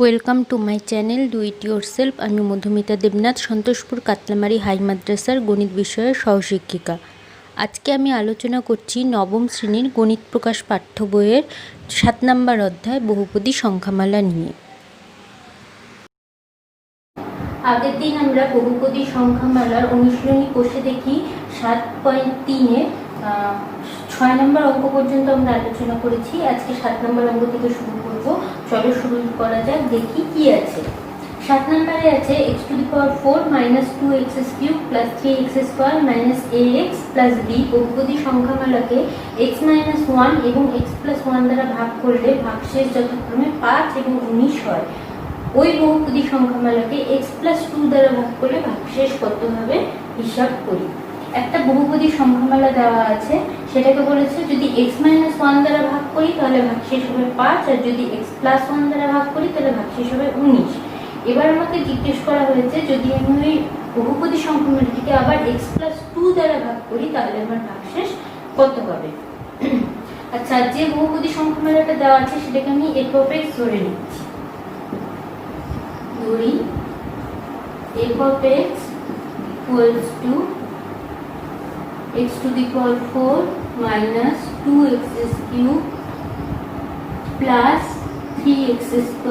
Welcome to my channel do it your self. আমি Madhumita Debnath, Santoshpur Katlamari high মাদ্রাসার গণিত বিষয়ের সহশিক্ষিকা। আজকে আমি আলোচনা করছি নবম শ্রেণীর গণিত প্রকাশ পাঠ্য বইয়ের 7 নম্বর অধ্যায় বহুপদী সংখ্যামালা নিয়ে। আগের দিন আমরা বহুপদী সংখ্যামালার অনুশীলনী কোষে দেখি 7.3-এর 6 নম্বর অঙ্ক পর্যন্ত আমরা আলোচনা করেছি। আজকে 7 নম্বর অঙ্ক থেকে শুরু করব। চলো শুরু করা যাক, দেখি কি আছে। 7 নম্বরে আছে x⁴ - 2x³ + 3x² - ax + b বহুপদী সংখ্যামালাকে x - 1 এবং x+1 দ্বারা ভাগ করলে ভাগশেষ যথাক্রমে 5 এবং 19 হয়। ওই বহুপদী সংখ্যামালাকে x+2 দ্বারা ভাগ করলে ভাগশেষ কত হবে হিসাব করি। একটা বহুপদী সংখ্যামালা দেওয়া আছে, সেটাকে বলেছে যদি x - 1 দ্বারা ভাগ করি তাহলে ভাগশেষ হবে 5, আর যদি x+1 দ্বারা ভাগ করি তাহলে ভাগশেষ হবে 19। এবার আমাকে জিজ্ঞেস করা হয়েছে যদি আমি ওই বহুপদী সংখ্যামালাটিকে আবার x+2 দ্বারা ভাগ করি তাহলে আমার ভাগশেষ কত হবে। আচ্ছা, যে বহুপদী সংখ্যামালাটা দেওয়া আছে সেটাকে আমি f(x) ধরে নিচ্ছি। ধরি f(x) = x⁴ - 2x³ plus 3x²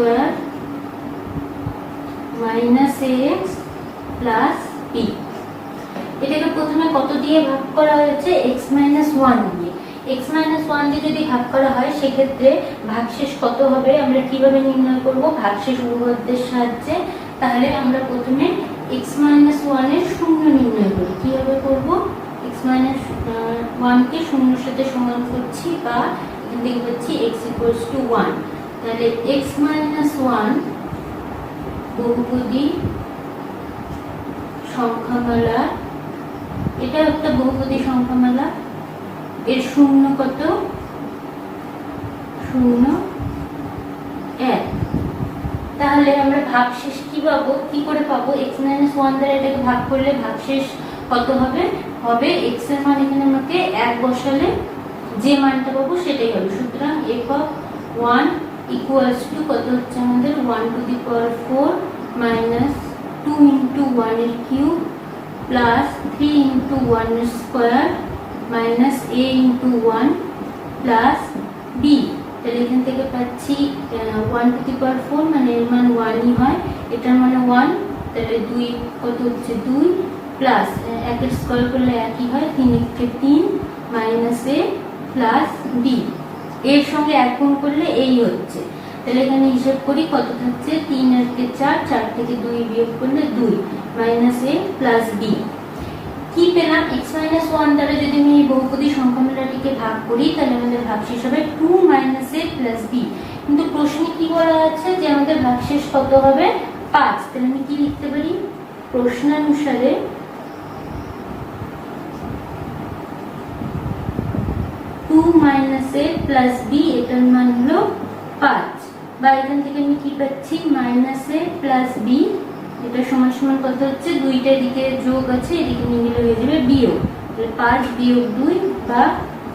minus ax plus b। এটাকে প্রথমে কত দিয়ে ভাগ করা হয়েছে? x - 1 দিয়ে। x - 1 দিয়ে যদি ভাগ করা হয় সেক্ষেত্রে ভাগশেষ কত হবে আমরা কিভাবে নির্ণয় করব? ভাগশেষ উপপাদ্যের সাহায্যে। তাহলে আমরা প্রথমে x - 1 এর শূন্য নির্ণয় করি। কিভাবে করব? x - 1 কে শূন্যের সাথে সমান করছি, বা এখান থেকে পাচ্ছি x = 1। তাহলে x - 1 বহুপদী সংখ্যামালা, এটা একটা বহুপদী সংখ্যামালা, এর শূন্য কত? 0, 1। তাহলে আমরা ভাগশেষ কি পাবো? কি করে পাবো? x - 1 দ্বারা এটাকে ভাগ করলে ভাগশেষ কত হবে? হবে x এর মান এখানে আমাকে 1 বসালে যে মানটা পাবো সেটাই হবে। সুতরাং f(1) = কত হচ্ছে আমাদের? 1⁴ - 2 × 1 এর কিউব প্লাস 3 × 1 এর square minus a × 1 plus b। তাহলে এখান থেকে পাচ্ছি 1⁴ মানে এর মান 1ই হয়, এটার মানে 1। তাহলে 2 কত হচ্ছে? 2 প্লাস 1 এর স্কয়ার করলে 1ই হয়, 3 × 3 মাইনাস a প্লাস b। এর সঙ্গে 1 গুণ করলে এই হচ্ছে। তাহলে এখানে হিসাব করি কত থাকছে? 3 আর 4, 4 থেকে 2 বিয়োগ করলে 2 মাইনাস a প্লাস b। কি পেলাম? x - 1 দ্বারা যদি আমি এই বহুপদী সংখ্যামালাটিকে ভাগ করি তাহলে আমাদের ভাগশেষ হবে 2 - a প্লাস b। কিন্তু প্রশ্নে কি বলা আছে যে আমাদের ভাগশেষ কত হবে? 5। তাহলে আমি কি লিখতে পারি? প্রশ্নানুসারে 2 - a প্লাস b এটার মান হলো 5। বা এখান থেকে আমি কি পাচ্ছি? -a প্লাস b, এটা সমান সমান কত হচ্ছে? দুইটা দিকে যোগ আছে, এদিকে নিয়ে গেলে হয়ে যাবে বিয়োগ। তাহলে 5 - 2 বা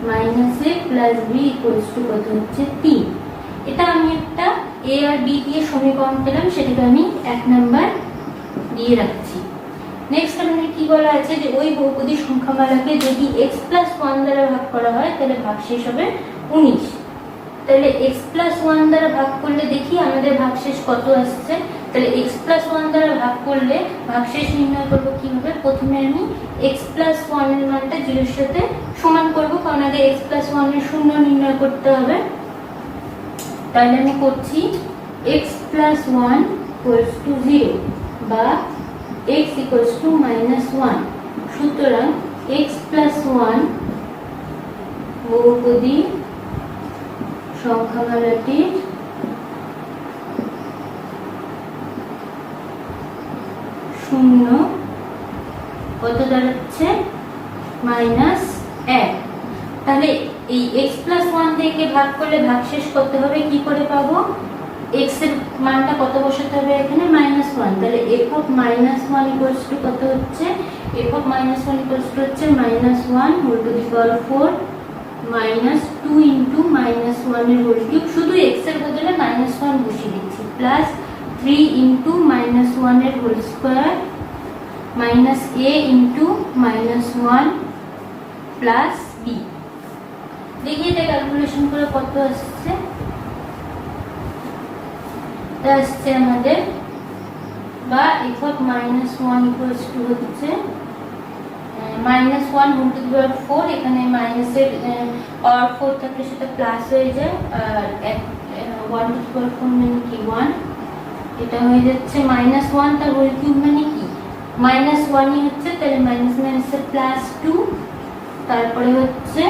-a প্লাস b = কত হচ্ছে? 3। এটা আমি একটা a আর b দিয়ে সমীকরণ পেলাম, সেটাকে আমি 1 নাম্বার দিয়ে রাখছি। নেক্সট আমাদের কি বলা আছে যে ওই বহুপদী সংখ্যামালাকে যদি x+1 দ্বারা ভাগ করা হয় তাহলে ভাগশেষ হবে 19। তাহলে x+1 দ্বারা ভাগ করলে দেখি আমাদের ভাগশেষ কত আসছে। তাহলে x+1 দ্বারা ভাগ করলে ভাগশেষ নির্ণয় করব কিভাবে? প্রথমে আমি x+1 এর মানটা 0 এর সাথে সমান করব, কারণ আগে x+1 এর শূন্য নির্ণয় করতে হবে। তাহলে আমি করছি x+1 = 0 বা x = -1। সুতরাং x+1 বহুপদী সংখ্যামালাটির শূন্য কত দাঁড়াচ্ছে? -1। তাহলে এই x+1 থেকে ভাগ করলে ভাগশেষ কত হবে? কি করে পাবো? x এর মানটা কত বসাতে হবে? এখানে -1। তাহলে f(-1) = কত হচ্ছে? f(-1) হচ্ছে -1⁴ -2 × -1 এর হোল কিউব। শুধু x এর বদলে -1 বসিয়ে দিচ্ছি, প্লাস 3 ইন্টু -1 এর whole square minus a into -1 plus b। দেখি এটা ক্যালকুলেশন করে কত আসছে। এটা আসছে আমাদের বা f of -1 ইকুয়ালস টু হচ্ছে -1 হোল টু দি পাওয়ার 4, এখানে মাইনাসের পাওয়ার 4 থাকলে সেটা প্লাস হয়ে যায়, আর 1 টু দি পাওয়ার 4 মানে কি 1, এটা হয়ে যাচ্ছে -1 তার হোল কিউব মানে কি -1ই হচ্ছে, তাহলে মাইনাস মাইনাসের প্লাস 2, তারপরে হচ্ছে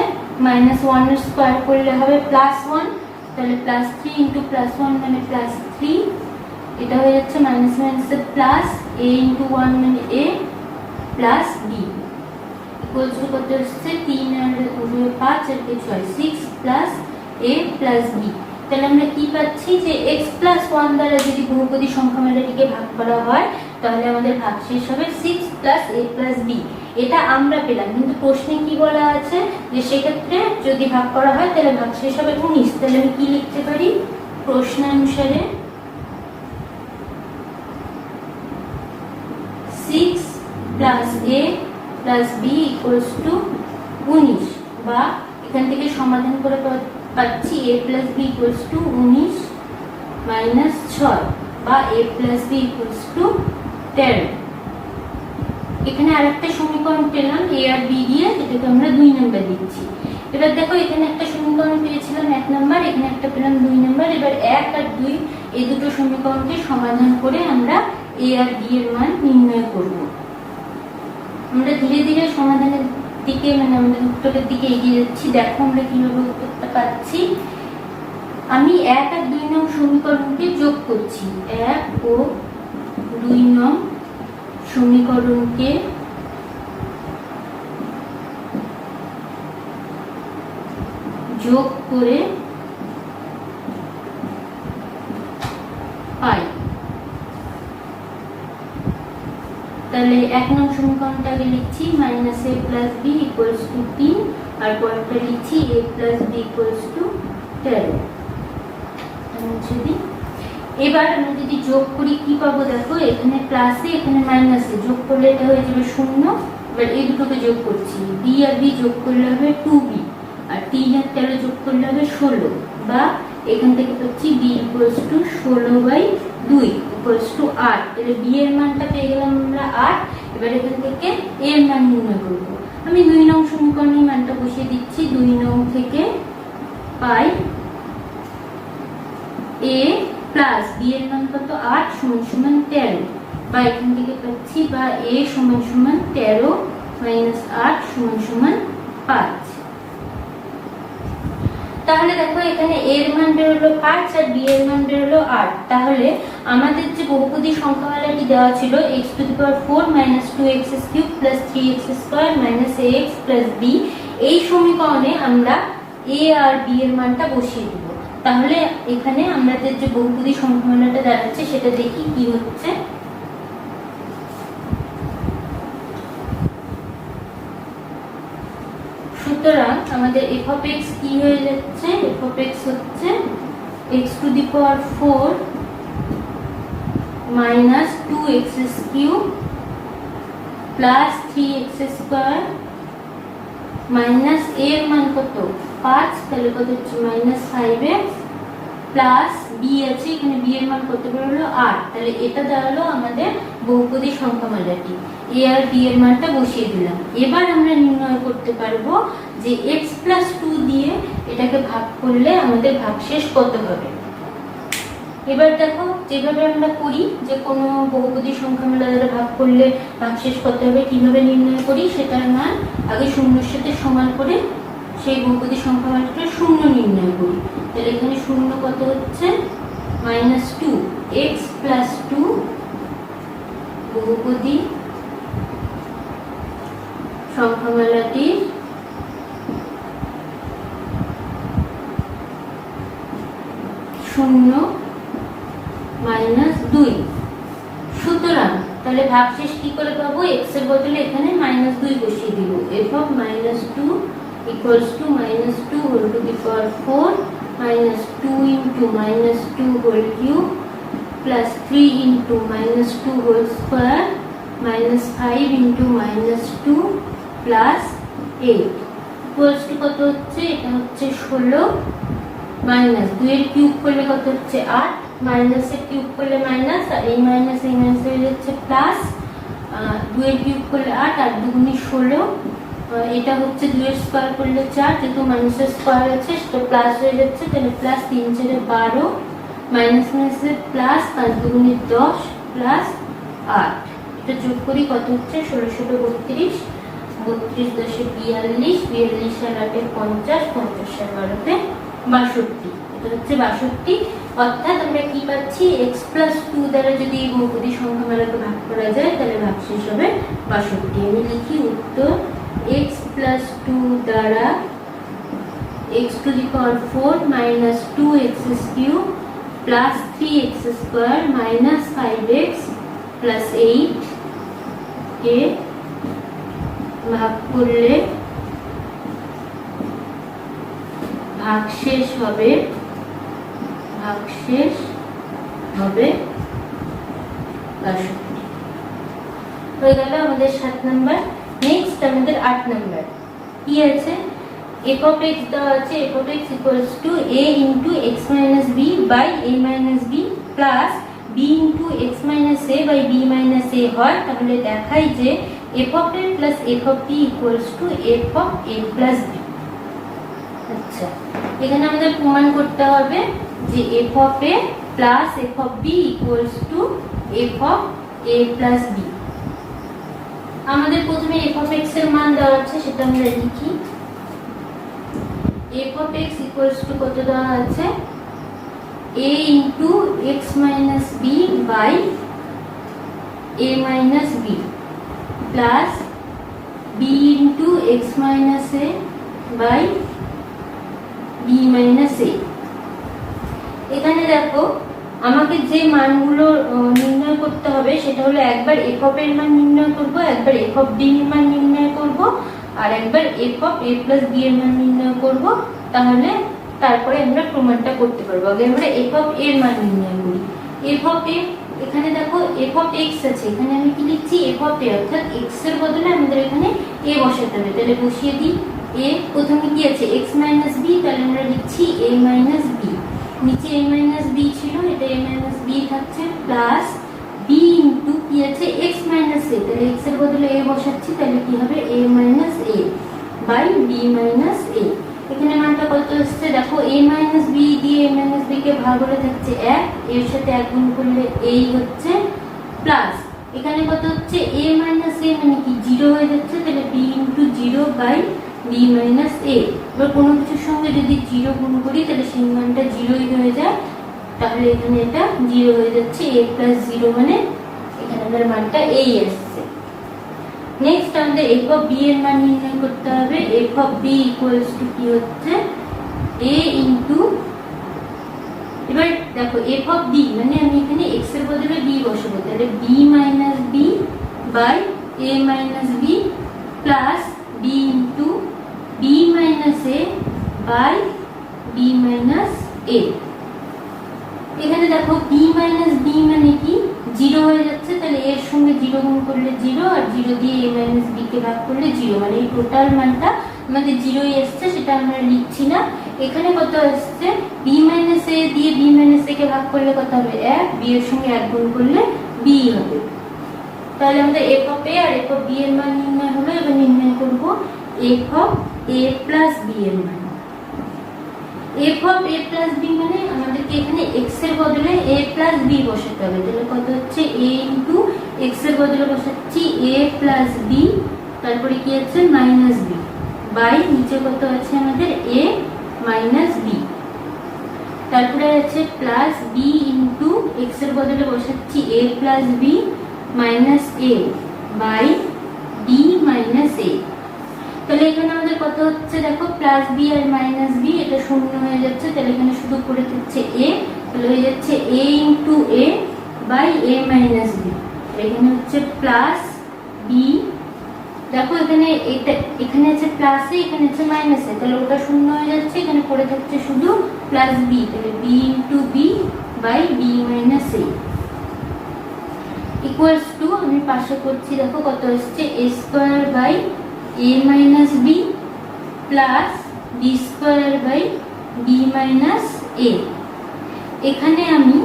-1 এর স্কয়ার করলে হবে +1, তাহলে +3 ইন্টু +1 মানে +3, এটা হয়ে যাচ্ছে মাইনাস মাইনাসের প্লাস a ইন্টু 1 মানে a plus b equals to কত আসছে 3 আর 5 আর 6 6 প্লাস a প্লাস b। তাহলে আমরা কি পাচ্ছি যে x প্লাস 1 দ্বারা যদি বহুপদী সংখ্যামালাটিকে ভাগ করা হয় তাহলে আমাদের ভাগশেষ হবে 6 প্লাস a প্লাস b। এটা আমরা পেলাম, কিন্তু প্রশ্নে কি বলা আছে যে সেক্ষেত্রে যদি ভাগ করা হয় তাহলে ভাগশেষ হবে 19। তাহলে আমি কি লিখতে পারি প্রশ্নানুসারে 6 plus a plus b equals to 19, বা এখান থেকে সমাধান করে পাচ্ছি a plus b equals to 19 minus 6, বা a plus b equals to 13। এখানে আরেকটা সমীকরণ পেলাম a আর b দিয়ে, যেটাকে আমরা 2 নাম্বার দিচ্ছি। এবার দেখো এখানে একটা সমীকরণ পেয়েছিলাম 1 নাম্বার, এখানে একটা পেলাম 2 নাম্বার। এবার 1 আর 2 এই দুটো সমীকরণকে সমাধান করে আমরা a আর b এর মান নির্ণয় করব। আমরা ধীরে ধীরে সমাধানের দিকে মানে আমাদের উত্তরের দিকে এগিয়ে যাচ্ছি। দেখো আমরা কিভাবে উত্তরটা পাচ্ছি। আমি 1 আর 2 নং সমীকরণকে যোগ করছি, 1 ও 2 নং সমীকরণকে যোগ করে পাই। তাহলে 1 নং সমীকরণটা আগে লিখছি -a plus b equals to 3, আর পরেরটা লিখছি a plus b equals to 13। এবার আমরা যদি যোগ করি কি পাবো, দেখো এখানে প্লাসে এখানে মাইনাসে যোগ করলে এটা হয়ে যাবে 0। এবার এই দুটোকে যোগ করছি, b আর b যোগ করলে হবে 2b, আর 3 আর 13 যোগ করলে হবে 16, বা এখান থেকে পাচ্ছি b equals to 16/2 equals to 8। তাহলে b এর মানটা পেয়ে গেলাম আমরা 8। এবার এখান থেকে a এর মান নির্ণয় করব। আমি 2 নং সমীকরণের মানটা বসিয়ে দিচ্ছি। 2 নং থেকে পাই a প্লাস b এর মান কত 8 সমান 13, বা এখান থেকে পাচ্ছি বা a সমান 13 মাইনাস 8 সমান 5। তাহলে দেখো এখানে a এর মান বেরোলো 5 আর b এর মান বেরোলো 8। তাহলে আমাদের যে বহুপদী সংখ্যামালাটি দেওয়া ছিল x⁴ - 2x³ + 3x² - ax + b, এই সমীকরণে আমরা a আর b এর মানটা বসিয়ে দেব। তাহলে এখানে আমাদের যে বহুপদী সংখ্যামালাটা দাঁড়াচ্ছে সেটা দেখি কি হচ্ছে। সুতরাং আমাদের f of x কি হয়ে যাচ্ছে, f of x হচ্ছে x⁴ - 2x³ + 3x² minus a এর মান কত 5, তাহলে কত হচ্ছে -5x প্লাস b আছে, এখানে b এর মান কত বেরোলো 8। তাহলে এটা দাঁড়ালো আমাদের বহুপদী সংখ্যামালাটি। a আর b এর মানটা বসিয়ে দিলাম। এবার আমরা নির্ণয় করতে পারবো যে x + 2 দিয়ে এটাকে ভাগ করলে আমাদের ভাগশেষ কত হবে। এবার দেখো যেভাবে আমরা করি যে কোনো বহুপদী সংখ্যামালা দ্বারা ভাগ করলে ভাগশেষ কত হবে কিভাবে নির্ণয় করি, সেটার মান আগে শূন্যের সাথে সমান করে সেই বহুপদী সংখ্যামালাটা 0 নির্ণয় করি। তাহলে এখানে 0 কত হচ্ছে -2, x + 2 বহুপদী সংখ্যামালাটির -2। সুতরাং তাহলে ভাগশেষ কি করে পাবো, x এর বদলে এখানে -2 বসিয়ে দিব। f of -2 equals to -2 whole to the power 4 - 2 into -2 whole cube plus 3 into minus 2 whole square minus 5 into minus 2 plus 8 equals to কত হচ্ছে? এটা হচ্ছে 16 মাইনাস 2 এর কিউব করলে কত হচ্ছে? 8 মাইনাসের কিউব করলে মাইনাস, আর এই মাইনাস হয়ে যাচ্ছে প্লাস, 2 এর কিউব করলে 8 আর 2 গুণে 16, এটা হচ্ছে 2 এর স্কোয়ার করলে 4, যেহেতু মাইনাসের স্কোয়ার আছে সেটা প্লাস হয়ে যাচ্ছে, তাহলে প্লাস 3 4 12 মাইনাস মাইনাসের প্লাস 5 2 গুণে 10 প্লাস 8, এটা যোগ করি কত হচ্ছে? 16 16 32, 32 10 42, 42 আর 8 50, 50 আর 12 62, এটা হচ্ছে 62। অর্থাৎ আমরা কি পাচ্ছি? x প্লাস 2 দ্বারা যদি এই বহুপদী সংখ্যামালাকে ভাগ করা যায় তাহলে ভাগশেষ হবে 62। আমি লিখি উত্তর x প্লাস 2 দ্বারা x two the power 4 minus 2x cube plus 3x square minus 5x plus 8 কে ভাগ করলে ভাগশেষ হবে 62 হয়ে গেল আমাদের 7 নাম্বার। নেক্সট আমাদের 8 নাম্বার কি আছে? f of x দেওয়া আছে, f of x equals to a into x minus b by a minus b plus b into x minus a by b minus a হয়, তাহলে দেখাই যে f of a plus f of b equals to f of a plus b। আচ্ছা, এখানে আমাদের প্রমাণ করতে হবে যে f of a plus f of b equals to f of a plus b। আমাদের প্রথমে f of x এর মান দেওয়া আছে, সেটা আমরা লিখি। f of x equals to কত দেওয়া আছে? a into x minus b by a minus b plus b into x minus a by b minus a। এখানে দেখো আমাকে যে মানগুলো নির্ণয় করতে হবে সেটা হলো একবার f of এর মান নির্ণয় করব, একবার f of b এর মান নির্ণয় করব, আর একবার f of a plus b এর মান নির্ণয় করব। তাহলে তারপরে আমরা প্রমাণটা করতে পারবো। আগে আমরা f of a এর মান নির্ণয় করি। f of a, এখানে দেখো f of x আছে, এখানে আমি কি লিখছি? f of a, অর্থাৎ x এর বদলে আমাদের এখানে a বসাতে হবে। তাহলে বসিয়ে দিই a। প্রথমে কি আছে? x minus b, তাহলে আমরা লিখছি a minus b। নিচে a minus b ছিল, এটা a minus b থাকছে, প্লাস b ইনটু কি আছে? x minus a, তাহলে x এর বদলে a বসাচ্ছি, তাহলে কি হবে? a minus a by b minus a। এখানে মানটা কত আসছে? দেখো a minus b দিয়ে a minus b কে ভাগ করে থাকছে 1, এর সাথে 1 গুণ করলে এই হচ্ছে প্লাস, এখানে কত হচ্ছে? a minus a মানে কি 0 হয়ে যাচ্ছে, তাহলে b into 0 by b minus a। এবার কোনো কিছুর সঙ্গে যদি 0 গুণ করি তাহলে সেই মানটা 0ই হয়ে যায়, তাহলে এখানে এটা 0 হয়ে যাচ্ছে। a plus 0 মানে এখানে আমাদের মানটা এই আসছে। নেক্সট আমাদের f of b এর মান নির্ণয় করতে হবে। f of b equals to কি হচ্ছে? a into, এবার দেখো f of b মানে আমি এখানে x এর বদলে b বসাবো, তাহলে b minus b by a minus b plus b into b minus a by b minus a। এখানে দেখো b minus b মানে কি 0 হয়ে যাচ্ছে, তাহলে এর সঙ্গে 0 গুণ করলে 0, আর 0 দিয়ে a minus b কে ভাগ করলে 0, মানে এই টোটাল মানটা আমাদের 0ই আসছে, সেটা আমরা লিখছি না। এখানে কত আসছে? b minus a দিয়ে b minus a কে ভাগ করলে কত হবে? 1, b এর সঙ্গে 1 গুণ করলে b হবে। তাহলে আমাদের f of a R f of b এর মান নির্ণয় হলো। এবার নির্ণয় করব f of a plus b এর মান। f of a plus b মানে আমাদেরকে এখানে x এর বদলে a plus b বসাতে হবে, তাহলে কত হচ্ছে? a into x এর বদলে বসাচ্ছি a plus b, তারপরে কি আছে? minus b বাই নিচে কত আছে আমাদের? a minus b, তারপরে আছে প্লাস b into x এর বদলে বসাচ্ছি a plus b minus a by b minus a। তাহলে এখানে আমাদের কত হচ্ছে? দেখো প্লাস বি আর মাইনাস বি, এটা শূন্য হয়ে যাচ্ছে, তাহলে এখানে শুধু পড়ে থাকছে a, তাহলে হয়ে যাচ্ছে a into a by a minus B. এখানে হচ্ছে প্লাস বি, দেখো এখানে এটা, এখানে আছে প্লাস এ, এখানে আছে মাইনাস এ, তাহলে ওটা শূন্য হয়ে যাচ্ছে, এখানে পড়ে থাকছে শুধু প্লাস বি, তাহলে B into B by B minus A. Equals to আমি পাশে করছি, দেখো কত আসছে a square by a minus B plus B square by B minus A. এখানে আমি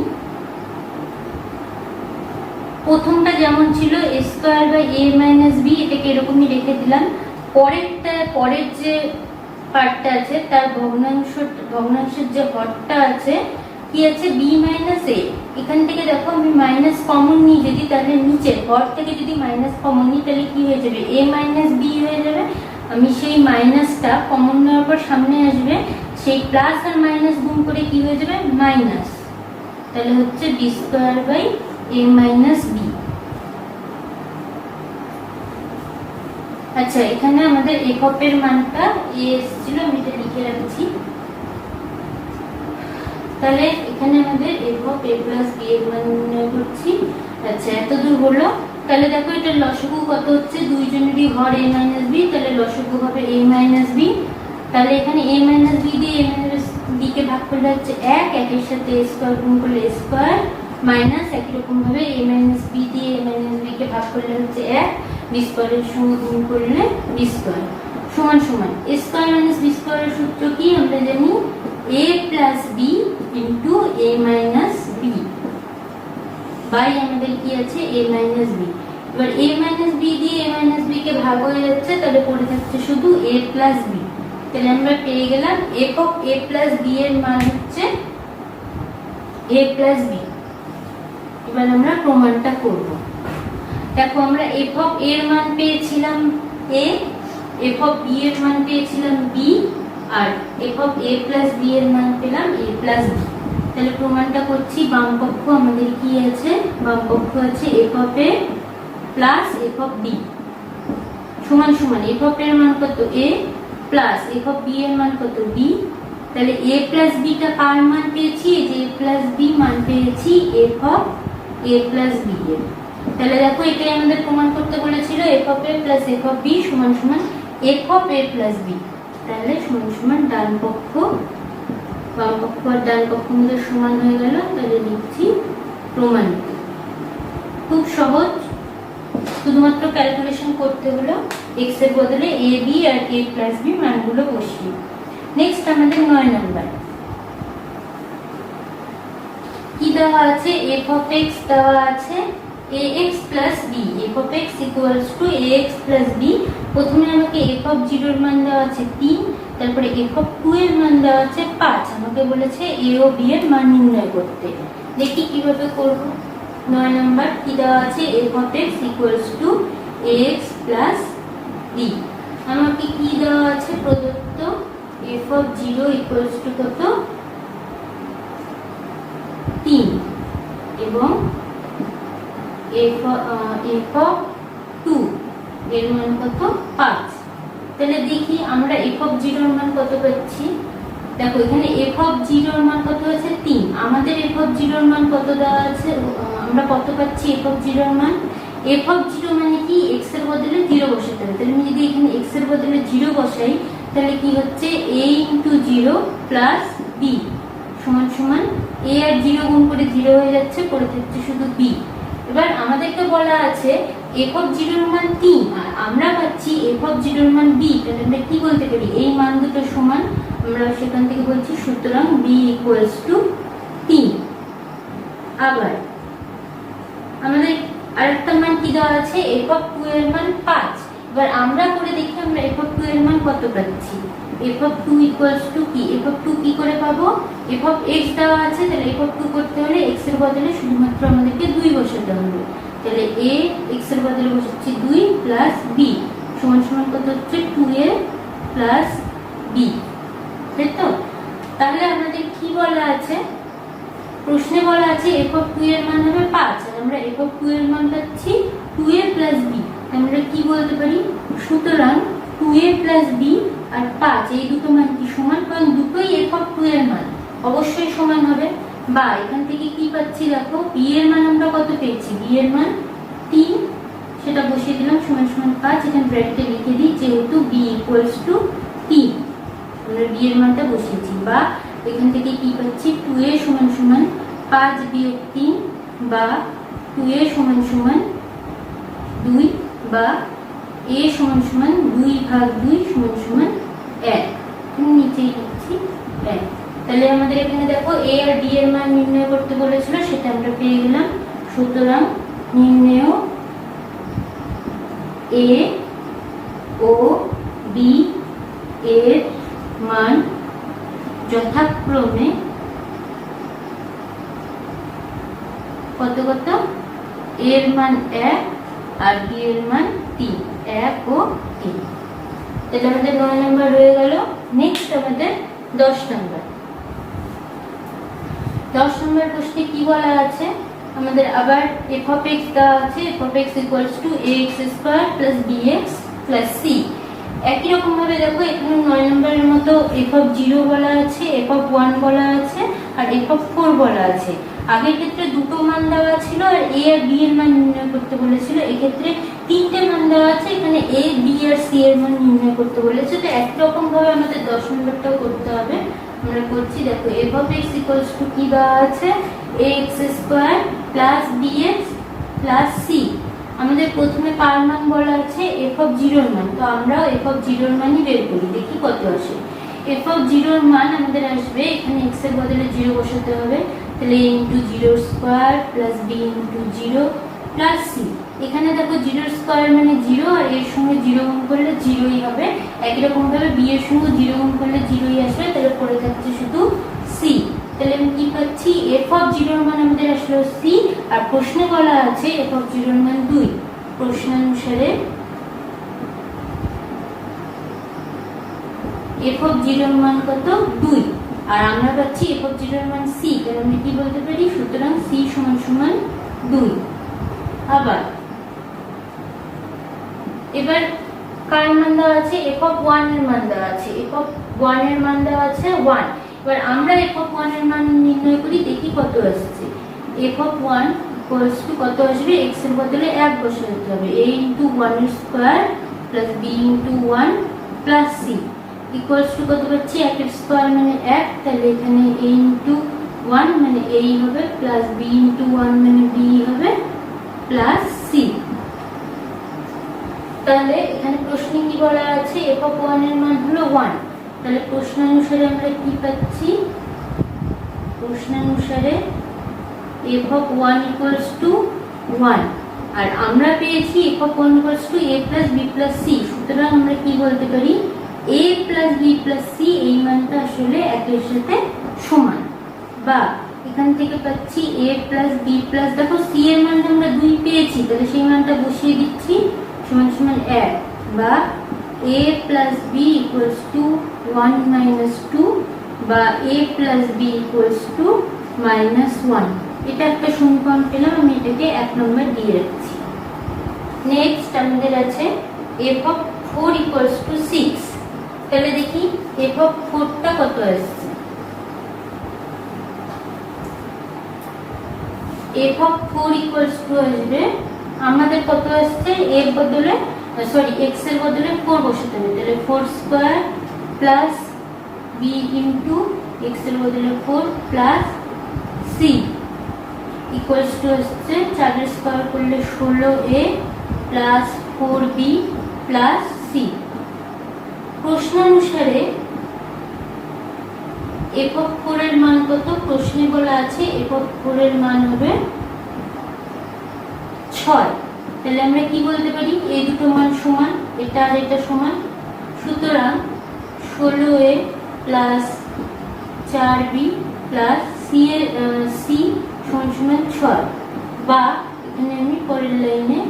প্রথমটা যেমন ছিল a square by a minus B, এটাকে এরকমই রেখে দিলাম। পরের যে পার্টটা আছে তার ভগ্নাংশের যে হরটা আছে কি আছে b মাইনাস a। এখান থেকে দেখো আমি মাইনাস কমন নিই যদি, তাহলে নিচে হর থেকে যদি মাইনাস কমন নিই তাহলে কি হয়ে যাবে a মাইনাস b হয়ে যাবে। আমি সেই মাইনাসটা কমন নেওয়ার পর সামনে আসবে, সেই প্লাস আর মাইনাস গুণ করে কি হয়ে যাবে মাইনাস, তাহলে হচ্ছে b square by a minus b। আচ্ছা, এখানে আমাদের এককের মানটা a এসেছিল, আমি এটা লিখে রাখছি। তাহলে এখানে আমাদের একক a প্লাস b এর মান নির্ণয় করছি। আচ্ছা, এত দূর হলো। তাহলে দেখো এটার লসাগু কত হচ্ছে, দুইজনেরই হর a মাইনাস b, তাহলে লসাগু হবে a মাইনাস b। তাহলে এখানে a মাইনাস b দিয়ে a মাইনাস b কে ভাগ করলে হচ্ছে 1, একের সাথে a স্কয়ার গুণ করলে a স্কয়ার মাইনাস একই রকম ভাবে a মাইনাস b দিয়ে a মাইনাস b কে ভাগ করলে হচ্ছে 1, b স্কয়ারের সঙ্গে গুণ করলে b স্কয়ার সমান সমান a স্কয়ার মাইনাস b স্কয়ারের সূত্র কি আমরা জানি, a plus b into a minus b by আমাদের কি আছে a মাইনাস b। এবার a মাইনাস b দিয়ে a মাইনাস b কে ভাগ হয়ে যাচ্ছে, তাহলে পড়ে থাকছে শুধু a প্লাস b। তাহলে আমরা পেয়ে গেলাম একক a প্লাস b এর মান হচ্ছে a প্লাস b। এবার আমরা প্রমাণটা করব। দেখো আমরা f অফ a এর মান পেয়েছিলাম a, f অফ b এর মান পেয়েছিলাম b, আর f of a plus b এর মান পেলাম a প্লাস b। তাহলে প্রমাণটা করছি, বাম পক্ষ আমাদের কি আছে, বাম পক্ষ আছে f of a plus f of b সমান সমান f অফ a এর মান কত a plus f of b এর মান কত b। তাহলে a প্লাস b টা কার মান পেয়েছি, এই যে a প্লাস b মান পেয়েছি f of a plus b এর। তাহলে দেখো এটাই আমাদের প্রমাণ করতে বলেছিল, f of a plus f of b সমান সমান f of a plus b। তাহলে সমান সমান ডান পক্ষ বাম পক্ষ আর ডান পক্ষ আমাদের সমান হয়ে গেল। তাহলে লিখছি প্রমাণিত। খুব সহজ, শুধুমাত্র ক্যালকুলেশন করতে হলো, x এর বদলে a b আর a প্লাস b মানগুলো বসিয়ে। নেক্সট আমাদের 9 নাম্বার কি দেওয়া আছে, f of x দেওয়া আছে ax plus b, f of x equals to ax plus b। প্রথমে আমাকে f of 0 এর মান দেওয়া আছে 3, তারপরে f of 2 এর মান দেওয়া আছে 5, আমাকে বলেছে a ও b এর মান নির্ণয় করতে। দেখি কিভাবে করব। 9 নাম্বার কি দেওয়া আছে, f of x equals to ax plus b। আমাকে কি দেওয়া আছে প্রদত্ত, f of 0 equals to কত 3 এবং f of 2 এর মান কত 5। তাহলে দেখি আমরা f of 0 এর মান কত পাচ্ছি। দেখো এখানে f of 0 এর মান কত আছে 3, আমাদের f of 0 এর মান কত দেওয়া আছে, আমরা কত পাচ্ছি f of 0 এর মান। f of 0 মানে কি, x এর বদলে 0 বসাতে হবে। তাহলে আমি যদি এখানে x এর বদলে 0 বসাই তাহলে কি হচ্ছে a * 0 প্লাস b সমান সমান a আর 0 গুণ করে 0 হয়ে যাচ্ছে, পড়ে থাকছে শুধু b। এবার আমাদেরকে বলা আছে f of 0 এর মান 3 আর আমরা পাচ্ছি f of 0 এর মান b। তাহলে আমরা কি বলতে পারি, এই মান দুটো সমান, আমরা সেখান থেকে বলছি সুতরাং b equals to 3। আবার আমাদের আরেকটা মান কি দেওয়া আছে, f of 2 এর মান 5। এবার আমরা করে দেখি আমরা f of 2 এর মান কত পাচ্ছি। f of 2 equals to কি, f of 2 কি করে পাবো, f of x দেওয়া আছে, তাহলে f of 2 করতে হলে x এর বদলে শুধুমাত্র আমাদেরকে 2 বসাতে হবে। তাহলে a x এর বদলে বসাচ্ছি 2 প্লাস b সমান সমান কত হচ্ছে 2a প্লাস b, তাই তো। তাহলে আমাদের কি বলা আছে, প্রশ্নে বলা আছে f of 2 এর মান হবে 5 আর আমরা f of 2 এর মান পাচ্ছি 2a প্লাস b। আমরা কি বলতে পারি, সুতরাং 2a প্লাস b আর 5 এই দুটো মান কি সমান, কারণ দুটোই f of 2 এর মান, অবশ্যই সমান হবে। বা এখান থেকে কি পাচ্ছি, দেখো b এর মান আমরা কত পেয়েছি, b এর মান 3, সেটা বসিয়ে দিলাম সমান সমান 5। এখানে ব্র্যাকেটে লিখে দিই যেহেতু b equals to 3, আমরা b এর মানটা বসিয়েছি। বা এখান থেকে কি পাচ্ছি 2a সমান সমান 5 বিয়োগ 3 বা 2a সমান সমান 2 বা a সমান সমান 2 ভাগ 2 সমান সমান 1, আমি নিচেই লিখছি 1। তাহলে আমাদের এখানে দেখো a আর b এর মান নির্ণয় করতে বলেছিল, সেটা আমরা পেয়ে গেলাম। সুতরাং নির্ণয় a ও b এর মান যথাক্রমে কত কত, এর মান 1 আর b এর মান 3, 1 ও 3। তাহলে আমাদের 9 নম্বর হয়ে গেল। নেক্সট আমাদের 10 নম্বর। 10 নম্বর প্রশ্নে কি বলা আছে, আমাদের আবার f of x দেওয়া আছে, f of x equals to ax square plus bx plus c। একই রকম ভাবে দেখো এখানে 9 নম্বরের মতো f of 0 বলা আছে, f of 1 বলা আছে আর f of 4 বলা আছে। আগের ক্ষেত্রে দুটো মান দেওয়া ছিল আর a আর b এর মান নির্ণয় করতে বলেছিল, এক্ষেত্রে তিনটে মান দেওয়া আছে, এখানে a b আর c এর মান নির্ণয় করতে বলেছে। তো একই রকম ভাবে আমাদের 10 নম্বরটাও করতে হবে। আমরা করছি, দেখো f of x equals to কি দেওয়া আছে, ax square plus bx plus c। আমাদের প্রথমে কার মান বলা আছে, f of 0 এর মান। তো আমরা f of 0 এর মানই বের করি, দেখি কত আসে। f of 0 এর মান আমাদের আসবে, এখানে x এর বদলে 0 বসাতে হবে, তাহলে a into 0 square plus b into 0 plus c। এখানে দেখো 0 স্কয়ার মানে 0 আর এর সঙ্গে 0 গুণ করলে 0ই হবে। একই রকম ভাবে b এর সঙ্গে 0 গুণ করলে 0ই আসবে, তাহলে পড়ে থাকছে শুধু c। তাহলে আমি কি পাচ্ছি, f of 0 এর মান আমাদের আসলো c আর প্রশ্নে বলা আছে f of 0 এর মান 2। প্রশ্নানুসারে f of 0 এর মান কত, 2, আর আমরা পাচ্ছি f of 0 এর মান c। তাহলে আমরা কি বলতে পারি, সুতরাং c সমান সমান 2। আবার এবার কার মান দেওয়া আছে, f of 1 এর মান দেওয়া আছে, f of 1 এর মান দেওয়া আছে 1। এবার আমরা f of 1 এর মান নির্ণয় করি, দেখি কত আসছে। f of 1 equals to কত আসবে, x এর বদলে 1 বসাতে হবে, a into 1 এর square plus b into 1 plus c equals to কত পাচ্ছি, 1 এর স্কয়ার মানে 1, তাহলে এখানে a into 1 মানে a হবে plus b into 1 মানে b হবে plus c। তাহলে এখানে প্রশ্নে কি বলা আছে, f of 1 এর মান হলো 1। তাহলে প্রশ্নানুসারে আমরা কি পাচ্ছি, প্রশ্নানুসারে f of 1 equals to 1 আর আমরা পেয়েছি f of 1 equals to a plus b plus c। সুতরাং আমরা কি বলতে পারি, a plus b plus c এই মানটা আসলে একের সাথে সমান। বা এখান থেকে পাচ্ছি a plus b plus, দেখো c এর মানটা আমরা 2 পেয়েছি, তাহলে সেই মানটা বসিয়ে দিচ্ছি, সমান সমান 1। বা a plus b equals to 1 minus 2 বা a plus b equals to minus 1। এটা একটা সমীকরণ পেলাম, আমি এটাকে 1 নম্বর দিয়ে রাখছি। নেক্সট আমাদের আছে f of 4 equals to 6। তাহলে দেখি f of 4 টা কত আসছে। f of 4 equals to আসবে আমাদের কত আসছে, এর বদলে x এর বদলে 4 বসাতে হবে, তাহলে 4 square plus b into x এর বদলে 4 প্লাস c equals to আসছে 4 এর স্কয়ার করলে 16a plus 4b plus c। প্রশ্নানুসারে f of 4 এর মান কত, প্রশ্নে বলা আছে f of 4 এর মান হবে 6। তাহলে আমরা কি বলতে পারি, এই দুটো মান সমান, এটা আর এটা সমান। সুতরাং 16a plus 4b plus c এর c সমান সমান 6। বা এখানে আমি পরের লাইনে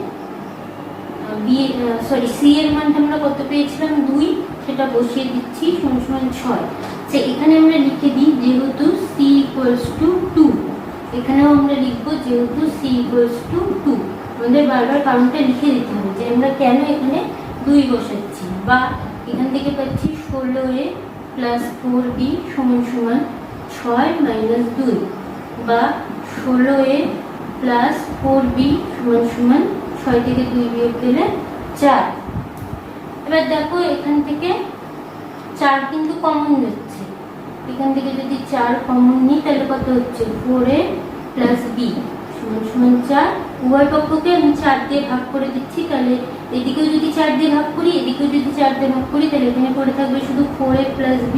c এর মানটা আমরা কত পেয়েছিলাম, 2, সেটা বসিয়ে দিচ্ছি, সমান সমান 6। আচ্ছা এখানে আমরা লিখে দিই, যেহেতু c equals to 2, এখানেও আমরা লিখবো যেহেতু c equals to 2। আমাদের বারবার কারণটা লিখে দিতে হবে যে আমরা কেন এখানে 2 বসাচ্ছি। বা এখান থেকে পাচ্ছি 16a প্লাস 4b সমান সমান 6 মাইনাস 2। বা 16a প্লাস 4b সমান সমান 6 থেকে 2 বিয়োগ দিলে 4। এবার দেখো এখান থেকে 4 কিন্তু কমন যাচ্ছে, এখান থেকে যদি 4 কমন নিই তাহলে কত হচ্ছে, 4a প্লাস b সমান সমান 4 উভয় পক্ষকে আমি 4 দিয়ে ভাগ করে দিচ্ছি, তাহলে এদিকেও যদি 4 দিয়ে ভাগ করি, এদিকেও যদি 4 দিয়ে ভাগ করি, তাহলে এখানে পড়ে থাকবে শুধু 4a প্লাস b,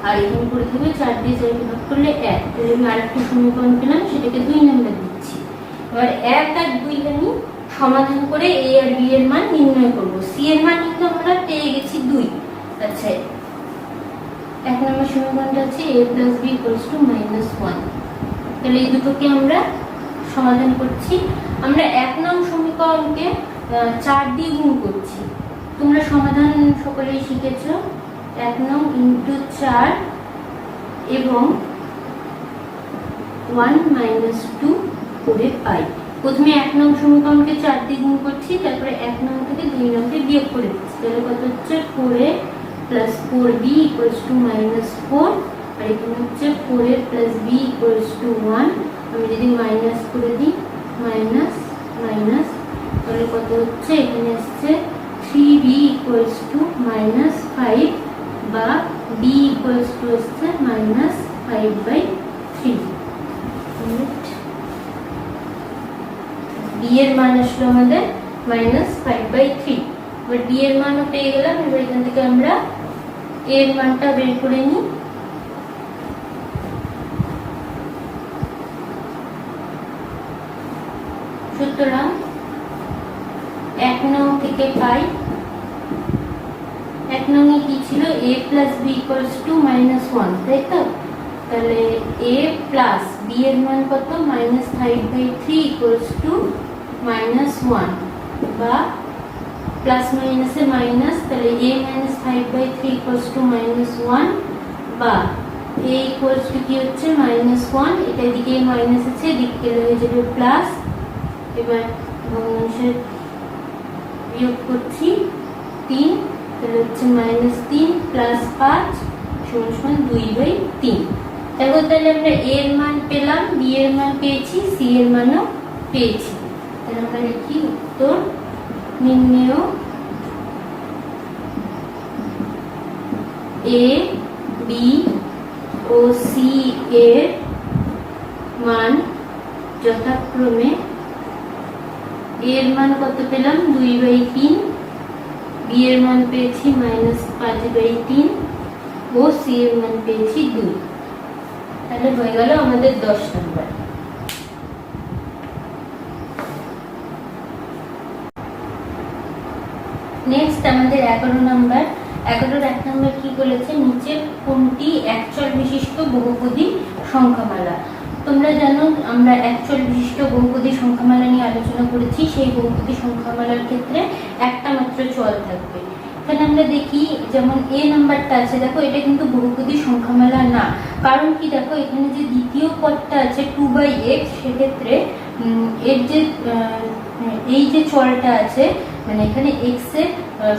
আর এখানে পড়ে থাকবে 4 দিয়ে 4 কে ভাগ করলে 1। তাহলে আমি আরেকটা সমীকরণ পেলাম, সেটাকে 2 নাম্বার দিচ্ছি। এবার 1 আর 2 আমি সমাধান করে a আর b এর মান নির্ণয় করব। c এর মান কিন্তু আমরা পেয়ে গেছি 2। আচ্ছা, 1 নম্বর সমীকরণটা আছে a plus b equals to -1। তাহলে এই দুটোকে আমরা সমাধান করছি। আমরা 1 নং সমীকরণকে 4 দিয়ে গুণ করছি। তোমরা সমাধান সকলেই শিখেছ। 1 নং ইন্টু 4 এবং 1 - 2 করে পাই। প্রথমে 1 নং সমীকরণকে 4 দিয়ে গুণ করছি, তারপরে 1 নং থেকে 2 নংকে বিয়োগ করে দিচ্ছি। তাহলে কত হচ্ছে 4a plus 4b equals to -4, আর এখানে হচ্ছে 4a plus b equals to 1। আমি যদি মাইনাস করে দিই, মাইনাস মাইনাস, তাহলে কত হচ্ছে, এখানে আসছে 3b ইকুয়ালস টু -5, বা b ইকুয়ালস টু আসছে -5/3। b এর মান আসলো আমাদের -5/3। এবার b এর মানও পেয়ে গেলাম। এবার এখান থেকে আমরা a এর মানটা বের করে নিই। সুতরাং 1 নং থেকে পাই, 1 নং এ কি ছিল, a plus b equals to -1, তাই তো? তাহলে a প্লাস b এর মান কত, -5/3 ইকুয়ালস টু -1, বা প্লাস মাইনাসে মাইনাস, তাহলে a -5/3 ইকুয়ালস টু -1, বা a ইকুয়ালস টু কি হচ্ছে -1, এটা এদিকে মাইনাস আছে, এদিকে হয়ে যাবে প্লাস। এবার ভগ্নাংশের বিয়োগ করছি 3, তাহলে হচ্ছে -3 প্লাস 5 সমান 2/3। দেখো, তাহলে আমরা a এর মান পেলাম, b এর মান পেয়েছি, c এর মানও পেয়েছি। তাহলে আমরা লিখি উত্তর নির্ণেয় a, b ও c এর মান যথাক্রমে a এর মান কত পেলাম 2/3, b এর মান পেয়েছি -5/3 ও c এর মান পেয়েছি 2। তাহলে হয়ে গেল আমাদের 10 নম্বর। নেক্সট আমাদের 11 নম্বর। 11-র 1 নম্বর কি বলেছে, নিচে কোনটি একচল বিশিষ্ট বহুপদী সংখ্যামালা। তোমরা জানো আমরা একচল বিশিষ্ট বহুপদী সংখ্যামালা নিয়ে আলোচনা করেছি। সেই বহুপদী সংখ্যামালার ক্ষেত্রে একটা মাত্র চল থাকবে। এখানে আমরা দেখি, যেমন a নাম্বারটা আছে, দেখো এটা কিন্তু বহুপদী সংখ্যামালা না। কারণ কি, দেখো এখানে যে দ্বিতীয় পদটা আছে 2/x, সেক্ষেত্রে এর যে এই যে চলটা আছে, মানে এখানে x এর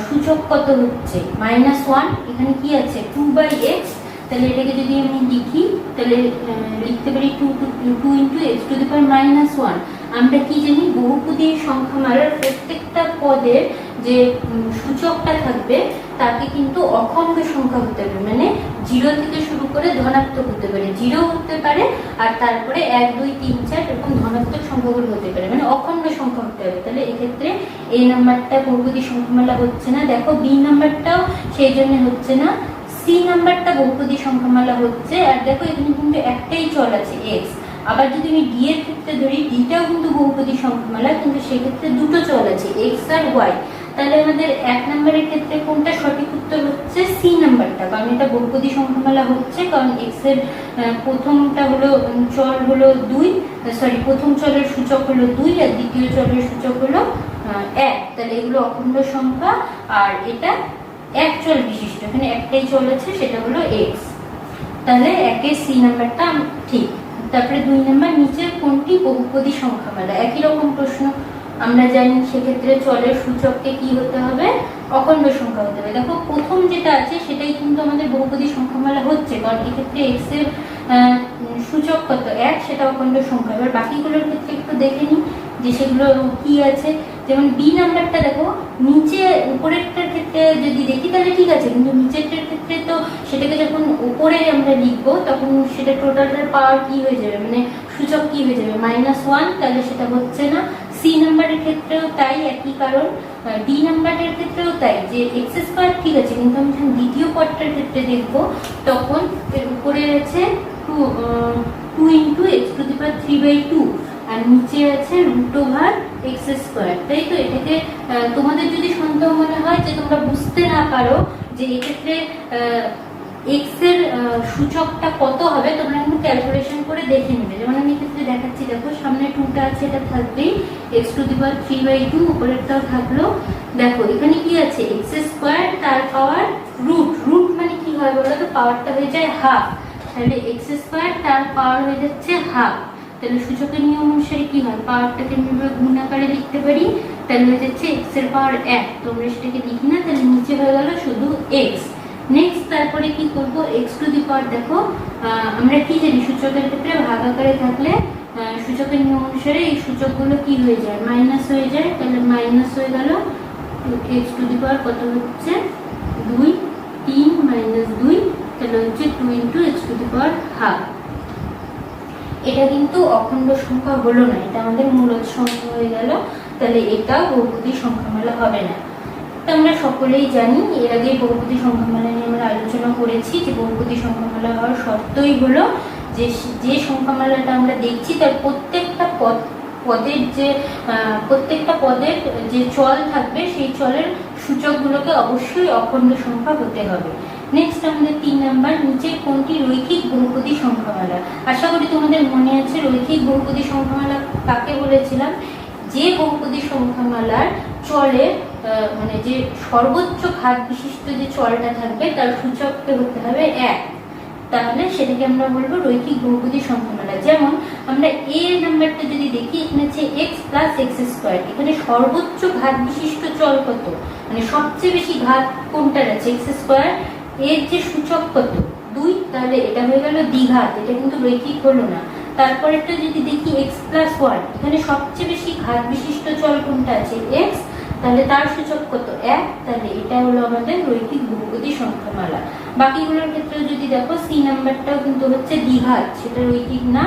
সূচক কত হচ্ছে -1, এখানে কি আছে 2/x। তাহলে এটাকে যদি আমি লিখি, তাহলে লিখতে পারি 2 × x⁻−1। আমরা কি জানি, বহুপদী সংখ্যামালার প্রত্যেকটা পদের যে সূচকটা থাকবে তাকে কিন্তু অখণ্ড সংখ্যা হতে হবে, মানে 0 থেকে শুরু করে ধনাত্মক হতে পারে, 0 হতে পারে, আর তারপরে 1 2 3 4 এরকম ধনাত্মক সংখ্যাগুলো হতে পারে, মানে অখণ্ড সংখ্যা হতে হবে। তাহলে এক্ষেত্রে a নাম্বারটা বহুপদী সংখ্যামালা হচ্ছে না। দেখো b নাম্বারটাও সেই জন্য হচ্ছে না, c নাম্বারটা বহুপদী সংখ্যামালা হচ্ছে। আর দেখো এখানে কিন্তু একটাই চল আছে x। আবার যদি আমি d এর ক্ষেত্রে ধরি, dটাও কিন্তু বহুপদী সংখ্যামালা, কিন্তু সেক্ষেত্রে দুটো চল আছে x আর y। তাহলে আমাদের 1 নম্বরের ক্ষেত্রে কোনটা সঠিক উত্তর হচ্ছে, c নাম্বারটা, কারণ এটা বহুপদী সংখ্যামালা হচ্ছে। কারণ x এর প্রথমটা হলো চল হলো 2, প্রথম চলের সূচক হলো 2 আর দ্বিতীয় চলের সূচক হলো 1। তাহলে এগুলো অখণ্ড সংখ্যা, আর এটা এক চল বিশিষ্ট, এখানে একটাই চল আছে, সেটা হলো x। তাহলে 1-এর c নাম্বারটা ঠিক। তারপরে 2 নাম্বার, নিচের কোনটি বহুপদী সংখ্যামালা। একই রকম প্রশ্ন, আমরা জানি সেক্ষেত্রে চলের সূচককে কি হতে হবে, অখণ্ড সংখ্যা হতে হবে। দেখো প্রথম যেটা আছে সেটাই কিন্তু আমাদের বহুপদী সংখ্যামালা হচ্ছে, কারণ এক্ষেত্রে x এর সূচক কত 1, সেটা অখণ্ড সংখ্যা। এবার বাকিগুলোর ক্ষেত্রে একটু দেখে নিই যে সেগুলো কি আছে। যেমন বি নাম্বারটা দেখো, নিচে উপরেরটার ক্ষেত্রে যদি দেখি তাহলে ঠিক আছে, কিন্তু নিচেরটার ক্ষেত্রে তো সেটাকে যখন উপরে আমরা লিখবো তখন সেটা টোটালটার পাওয়ার কি হয়ে যাবে, মানে সূচক কি হয়ে যাবে -1, তাহলে সেটা হচ্ছে না। সি নাম্বারের ক্ষেত্রেও তাই, একই কারণ। ডি নাম্বারের ক্ষেত্রেও তাই, যে এক্স স্কোয়ার ঠিক আছে, কিন্তু আমি যখন দ্বিতীয় পদটার ক্ষেত্রে দেখবো তখন এর উপরে আছে 2 ইন্টু এক্স টু দি পাওয়ার 3/2 আর নিচে আছে √x², তাই তো। এটাকে তোমাদের যদি সন্দেহ মনে হয় যে তোমরা বুঝতে না পারো যে এক্ষেত্রে এক্স এর সূচকটা কত হবে, তোমরা কিন্তু ক্যালকুলেশন করে দেখে নেবে। যেমন আমি এক্ষেত্রে দেখাচ্ছি, দেখো সামনে 2টা আছে, এটা থাকবেই, এক্স টু দি পাওয়ার 3/2, উপরেরটাও থাকলো। দেখো এখানে কি আছে, x² তার পাওয়ার রুট মানে কি হয় বলো তো, পাওয়ারটা হয়ে যায় হাফ, তাহলে x² তার পাওয়ার হয়ে যাচ্ছে হাফ। তাহলে সূচকের নিয়ম অনুসারে কি হয়, পাওয়ারটাকে আমি গুণ আকারে লিখতে পারি, তাহলে হয়ে যাচ্ছে x এর পাওয়ার 1, তোমরা সেটাকে লিখি না, তাহলে নিচে হয়ে গেল শুধু x। নেক্সট তারপরে কি করব, x টু দি পাওয়ার, দেখো আমরা কি জানি সূচকের ক্ষেত্রে ভাগ আকারে থাকলে সূচকের নিয়ম অনুসারে এই সূচকগুলো কি হয়ে যায়, মাইনাস হয়ে যায়, তাহলে মাইনাস হয়ে গেল x টু দি পাওয়ার কত হচ্ছে 2, 3 - 2, তাহলে হচ্ছে 2 into x two the power half. এটা কিন্তু অখণ্ড সংখ্যা হলো না, এটা আমাদের মূলদ সংখ্যা হয়ে গেল, তাহলে এটা বহুপদী সংখ্যামালা হবে না। তো আমরা সকলেই জানি, এর আগে বহুপদী সংখ্যামালা নিয়ে আমরা আলোচনা করেছি যে বহুপদী সংখ্যামালা হওয়ার শর্তই হলো যে সংখ্যামালাটা আমরা দেখছি তার প্রত্যেকটা পদের যে চল থাকবে সেই চলের সূচকগুলোকে অবশ্যই অখণ্ড সংখ্যা হতে হবে। নেক্সট আমাদের 3 নাম্বার, নিচে কোনটি রৈখিক বহুপদী সংখ্যামালা। আশা করি তোমাদের মনে আছে রৈখিক বহুপদী সংখ্যামালা কাকে বলেছিলাম, যে বহুপদী সংখ্যামালার চলের মানে যে সর্বোচ্চ ঘাত বিশিষ্ট যে চলটা থাকবে তার সূচককে হতে হবে 1, তাহলে সেটাকে আমরা বলবো রৈখিক বহুপদী সংখ্যামালা। যেমন আমরা এ নাম্বারটা যদি দেখি, এখানে আছে x + x², এখানে সর্বোচ্চ ঘাত বিশিষ্ট চল কত, মানে সবচেয়ে বেশি ঘাত কোনটার আছে, x², এর যে সূচক কত 2, তাহলে এটা হয়ে গেল দ্বিঘাত, এটা কিন্তু রৈখিক হলো না। তারপরেরটা যদি দেখি x + 1, এখানে সবচেয়ে বেশি ঘাত বিশিষ্ট চল কোনটা আছে x, তাহলে তার সূচক কত 1, তাহলে এটা হলো আমাদের রৈখিক বহুপদী সংখ্যামালা। বাকিগুলোর ক্ষেত্রে যদি দেখো, সি নাম্বারটাও কিন্তু হচ্ছে দ্বিঘাত, সেটা রৈখিক না।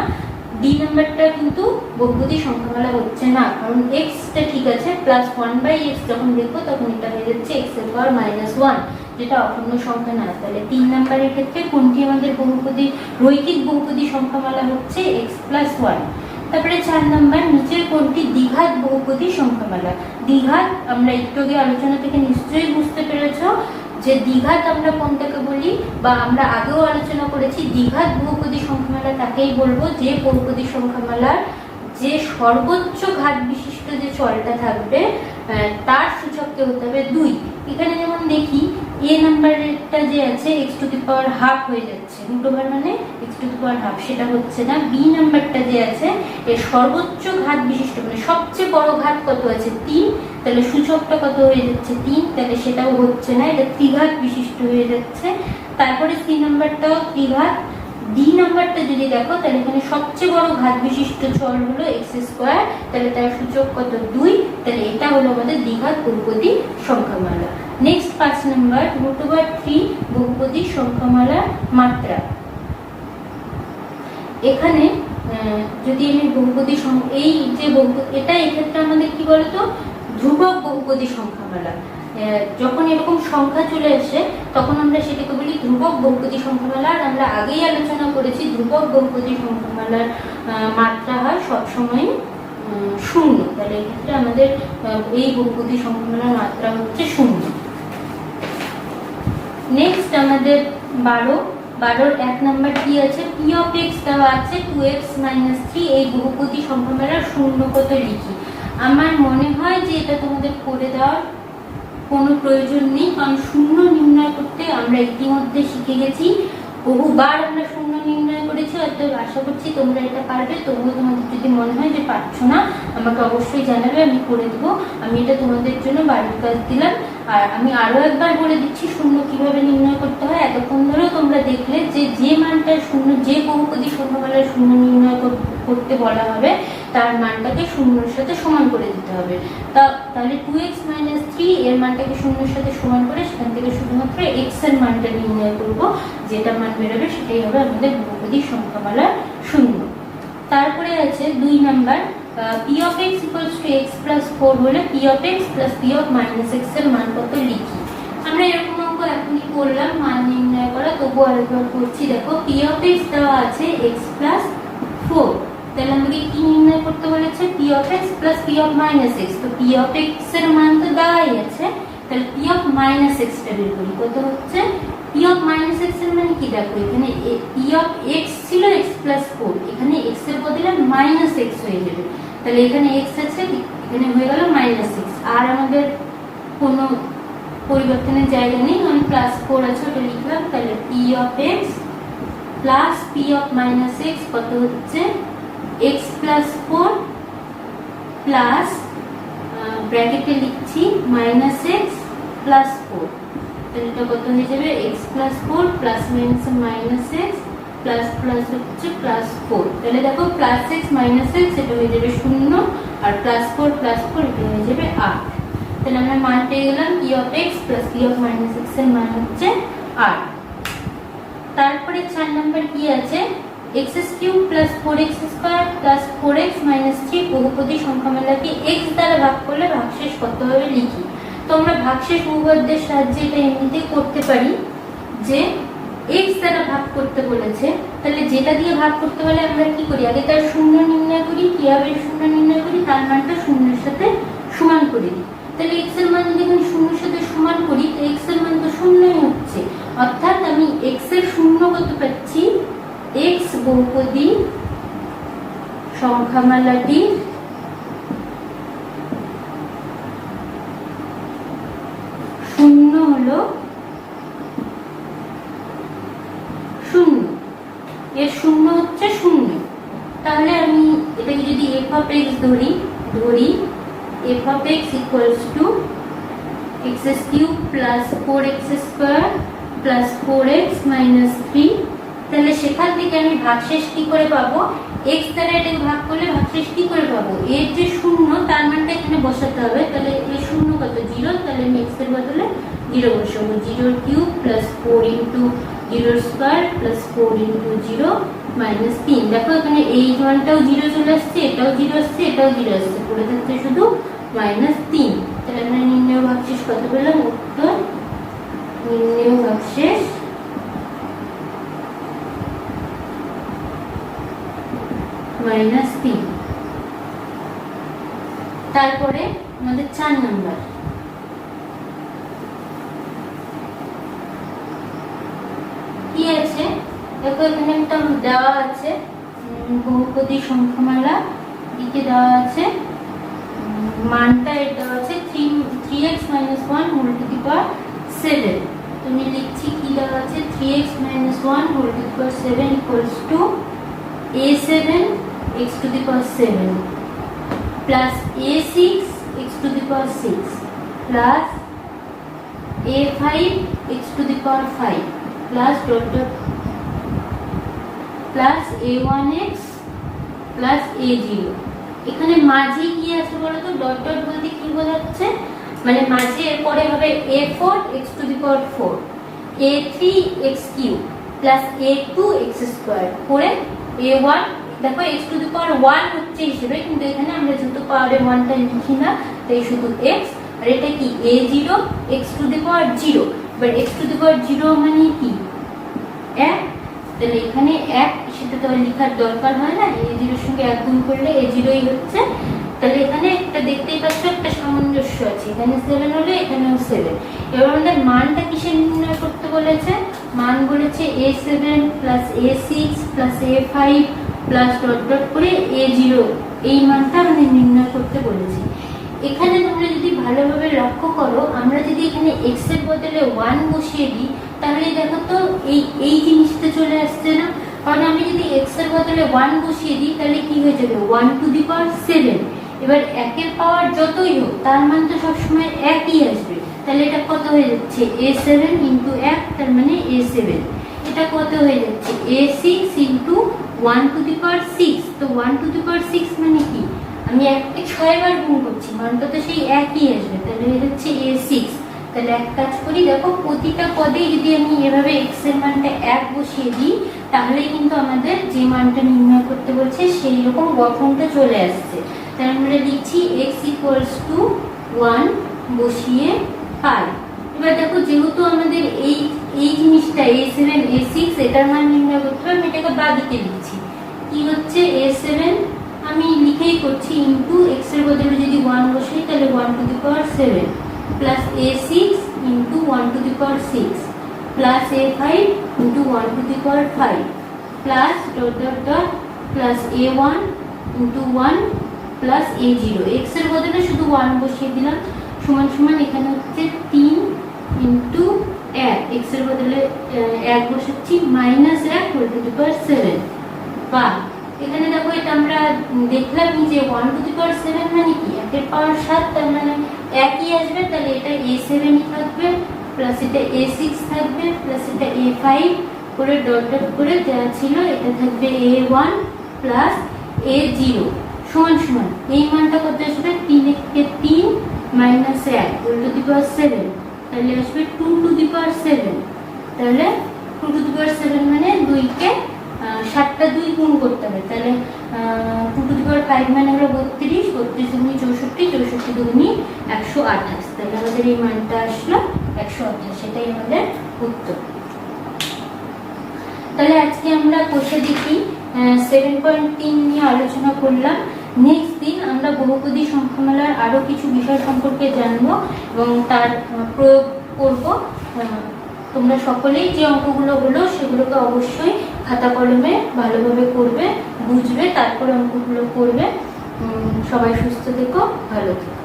ডি নাম্বারটা কিন্তু বহুপদী সংখ্যামালা হচ্ছে না, কারণ x-টা ঠিক আছে, +1/x যখন দেখো তখন এটা হয়ে যাচ্ছে x এর পাওয়ার -1, যেটা অখণ্ড সংখ্যা না। তাহলে 3 নাম্বারের ক্ষেত্রে কোনটি আমাদের রৈখিক বহুপদী সংখ্যামালা হচ্ছে x + 1। তারপরে 4 নাম্বার, নিচের কোনটি দ্বিঘাত বহুপদী সংখ্যামালা। দ্বিঘাত আমরা একটু আগে আলোচনা থেকে নিশ্চয়ই বুঝতে পেরেছ যে দ্বিঘাত আমরা কোনটাকে বলি, বা আমরা আগেও আলোচনা করেছি দ্বিঘাত বহুপদী সংখ্যামালা তাকেই বলবো যে বহুপদী সংখ্যামালার যে সর্বোচ্চ ঘাত বিশিষ্ট যে চলটা থাকবে তার সূচককে হতে হবে 2। এখানে যেমন দেখি এ নাম্বারটা যে আছে x two the power half হয়ে যাচ্ছে, √, মানে x two the power half, সেটা হচ্ছে না। বি নাম্বারটা যে আছে এর সর্বোচ্চ ঘাত বিশিষ্ট মানে সবচেয়ে বড় ঘাত কত আছে 3, তাহলে সূচকটা কত হয়ে যাচ্ছে 3, তাহলে সেটাও হচ্ছে না, এটা ত্রিঘাত বিশিষ্ট হয়ে যাচ্ছে। তারপরে সি নাম্বারটাও ত্রিঘাত। ডি নাম্বারটা যদি দেখো, তাহলে এখানে সবচেয়ে বড় ঘাত বিশিষ্ট চল হলো x², তাহলে তার সূচক কত 2, তাহলে এটা হলো আমাদের দ্বিঘাত বহুপদী সংখ্যামালা। নেক্সট 5 নাম্বার, √3 বহুপদী সংখ্যামালার মাত্রা। এখানে যদি আমি বহুপদী এই যে এটা এক্ষেত্রে আমাদের কি বলতো ধ্রুবক বহুপদী সংখ্যামালা। যখন এরকম সংখ্যা চলে আসে তখন আমরা সেটাকে বলি ধ্রুবক বহুপদী সংখ্যামালা। আর আমরা আগেই আলোচনা করেছি ধ্রুবক বহুপদী সংখ্যামালার মাত্রা হয় সবসময় 0, তাহলে এক্ষেত্রে আমাদের এই বহুপদী সংখ্যামালার মাত্রা হচ্ছে 0। নেক্সট আমাদের 12-এর 1 নাম্বার কি আছে, p অফ x দেওয়া আছে 2x - 3, এই বহুপদী সংখ্যামালার শূন্য কত লিখি। আমার মনে হয় যে এটা তোমাদের করে দেওয়ার কোনো প্রয়োজন নেই, কারণ শূন্য নির্ণয় করতে আমরা ইতিমধ্যে শিখে গেছি, বহুবার আমরা শূন্য নির্ণয় করেছি, অতএব আশা করছি তোমরা এটা পারবে। তবুও তোমাদের যদি মনে হয় যে পারছো না আমাকে অবশ্যই জানাবে, আমি করে দেবো। আমি এটা তোমাদের জন্য বাড়ির কাজ দিলাম। আর আমি আরো একবার বলে দিচ্ছি শূন্য কিভাবে নির্ণয় করতে হয়। এতক্ষণ ধরেও তোমরা দেখলে যে মানটা শূন্য, যে বহুপদী সংখ্যামালার শূন্য নির্ণয় করতে বলা হবে তার মানটাকে শূন্যের সাথে সমান করে দিতে হবে। তাহলে 2x - 3 এর মানটাকে শূন্যের সাথে সমান করে সেখান থেকে শুধুমাত্র x এর মানটা নির্ণয় করব, যেটা মান বেরোবে সেটাই হবে আমাদের বহুপদী সংখ্যামালার শূন্য। তারপরে আছে 2 number, p of x equals to x plus 4 হলে p of x plus p of minus x এর মান কত লিখি। আমরা এরকম অঙ্ক এখনই করলাম মান নির্ণয় করা, তবু আরেকবার করছি। দেখো p of x দেওয়া আছে x plus 4, তাহলে আমাকে কি নির্ণয় করতে বলেছে? p of x plus p of minus x। তো p of x এর মান তো দেওয়াই আছে, তাহলে p of minus x টা বের করি। কত হচ্ছে? p of minus x এর মানে কি? দেখো এখানে p of x ছিল x plus 4, এখানে x এর বদলে minus x হয়ে যাবে, তাহলে এখানে x আছে, এখানে হয়ে গেল minus x। আর আমাদের কোনো পরিবর্তনের জায়গা নেই, কারণ প্লাস 4 আছে, ওটা লিখলাম। তাহলে p of x plus p of minus x কত হচ্ছে? x plus 4 প্লাস ব্র্যাকেটে লিখছি minus x plus 4, তাহলে এটা কত হয়ে যাবে? x plus 4 plus minus minus x plus plus হচ্ছে প্লাস 4, তাহলে দেখো প্লাস x minus x এটা হয়ে যাবে 0, আর প্লাস 4 প্লাস 4 এটা হয়ে যাবে 8। তাহলে আমরা মান পেয়ে গেলাম p of x plus p of minus x এর মান হচ্ছে 8। তারপরে 4 নাম্বার কি আছে? x³ plus 4x square plus 4x minus 3 বহুপদী সংখ্যামালাকে x দ্বারা ভাগ করলে ভাগশেষ কত হবে লিখি। তো আমরা ভাগশেষ উপপাদ্যের সাহায্যে এটা এমনিতে করতে পারি যে x দ্বারা ভাগ করতে বলেছে, তাহলে যেটা দিয়ে ভাগ করতে বলে আমরা কি করি? আগে তার শূন্য নির্ণয় করি। কিভাবে শূন্য নির্ণয় করি? তার মানটা শূন্যের সাথে সমান করে দিই। তাহলে x এর মান যদি এখন শূন্যের সাথে সমান করি, তো x এর মান তো শূন্যই হচ্ছে, অর্থাৎ আমি x এর শূন্য কত পাচ্ছি? x বহুপদী সংখ্যামালাটি শূন্য হলো 0, এর শূন্য হচ্ছে 0। তাহলে আমি এটাকে যদি f of x ধরি f of x equals to x³ plus 4x square plus 4x minus 3, তাহলে সেখান থেকে আমি ভাগশেষ কি করে পাবো? x দ্বারা এটাকে ভাগ করলে ভাগশেষ কি করে পাবো? এর যে শূন্য তার মানটা এখানে বসাতে হবে, তাহলে এর শূন্য কত? 0, তাহলে আমি x এর বদলে 0 বসাবো। 0³ plus 4 into 0 square plus 4 into 0 minus 3। দেখো এখানে এই মানটাও 0 চলে আসছে, এটাও 0 আসছে, এটাও 0 আসছে, পড়ে থাকছে শুধু -3। তাহলে আমরা নির্ণয় ভাগশেষ কত পেলাম? উত্তর নির্ণয় ভাগশেষ -3। তারপরে আমাদের 4 নাম্বার, কি আছে? দেখো এখানে একটা দেওয়া আছে বহুপদী সংখ্যামালা, দিকে দেওয়া আছে মানটা এটা আছে 3x - 1 whole to the power 7। তুমি লিখছি কি দেওয়া আছে? 3x - 1 whole to the power 7 equals to a7 x to the power 7 plus a6 x to the power 6 plus a5 x to the power 5 plus dot dot plus a1x plus a0। এখানে মাঝে কি আছে বলো তো? Dot dot বলতে কি বোঝাচ্ছে? মানে মাঝে এর পরে হবে a4 x to the power 4 a3 x³ plus a2 x square করে a1। দেখো x to the power 1 হচ্ছে হিসেবে, কিন্তু এখানে আমরা যেহেতু পাওয়ারে 1টা লিখি না, তাই শুধু x। আর এটা কি? a0 x to the power 0। এবার x to the power 0 মানে কি? 1। তাহলে এখানে 1 সেটা তো লেখার দরকার হয় না, a0 এর সঙ্গে 1 গুণ করলে a0ই হচ্ছে। তাহলে এখানে একটা দেখতেই পাচ্ছ একটা সামঞ্জস্য আছে, এখানে 7 হলে এখানেও 7। এবার আমাদের মানটা কিসে নির্ণয় করতে বলেছে? মান বলেছে a7 plus a6 plus a5 plus dot dot করে a0, এই মানটা আমাদের নির্ণয় করতে বলেছি। এখানে তোমরা যদি ভালোভাবে লক্ষ্য করো, আমরা যদি এখানে x এর বদলে 1 বসিয়ে দিই, তাহলে দেখো তো এই জিনিসটা চলে আসছে না? কারণ আমি যদি x এর বদলে 1 বসিয়ে দিই, তাহলে কি হয়ে যাবে? 1 to the power 7। এবার 1 এর পাওয়ার যতই হোক তার মান তো সবসময় একই আসবে, তাহলে এটা কত হয়ে যাচ্ছে? a7 into 1, তার মানে a7। এটা কত হয়ে যাচ্ছে? a6 into 1 to the power 6। তো 1 to the power 6 মানে কি? আমি 1 কে 6 বার গুণ করছি, মানটা তো সেই একই আসবে, তাহলে হয়ে যাচ্ছে a6। তাহলে এক কাজ করি, দেখো প্রতিটা পদে যদি আমি এভাবে এক্স এর মানটা 1 বসিয়ে দিই তাহলে কিন্তু আমাদের যে মানটা নির্ণয় করতে বলছে সেই রকম গঠনটা চলে আসছে। তাহলে আমরা লিখছি x = 1 বসিয়ে পাই। এবার দেখো যেহেতু আমাদের এই জিনিসটা a7 a6 এটার মান নির্ণয় করতে হবে, আমি এটাকে বাঁ দিকে লিখছি। কি হচ্ছে a7 আমি লিখেই করছি ইনটু x এর বদলে যদি 1 বসাই তাহলে 1⁷ plus a6 into 1⁶ plus a5 into 1⁵ plus dot dot dot plus a1 into 1 plus a0। x এর বদলে শুধু 1 বসিয়ে দিলাম সমান সমান এখানে হচ্ছে 3 ইনটু 1, x এর বদলে 1 বসাচ্ছি -1⁷ বা এখানে দেখো এটা আমরা দেখলাম যে 1⁷ মানে কি 1 এর পাওয়ার 7, তার মানে একই আসবে। তাহলে এটা a7 থাকবে প্লাস এটা a6 থাকবে প্লাস এটা a5 করে ডট ডট করে দেওয়া ছিল, এটা থাকবে a1 প্লাস a0 সমান সমান এই মানটা কত আসবে 3 × 3 - 1 তাহলে আসবে 2⁷। তাহলে 2⁷ মানে 2 কে 7টা 2 গুণ করতে হবে, তাহলে 2⁵ মানে হলো 32, 32 দুগুণী 64, 64 দুগুণী 128। তাহলে আমাদের এই মানটা আসলো 128, সেটাই আমাদের উত্তর। তাহলে আজকে আমরা কোষে দেখি 7.3 নিয়ে আলোচনা করলাম। নেক্সট দিন আমরা বহুপদী সংখ্যামালার আরো কিছু বিষয় সম্পর্কে জানবো এবং তার প্রয়োগ করব। তোমরা সকলেই যে অঙ্কগুলো হলো সেগুলোকে অবশ্যই খাতা কলমে ভালোভাবে করবে, বুঝবে, তারপর অঙ্কগুলো করবে। সবাই সুস্থ থেকো, ভালো থেকো।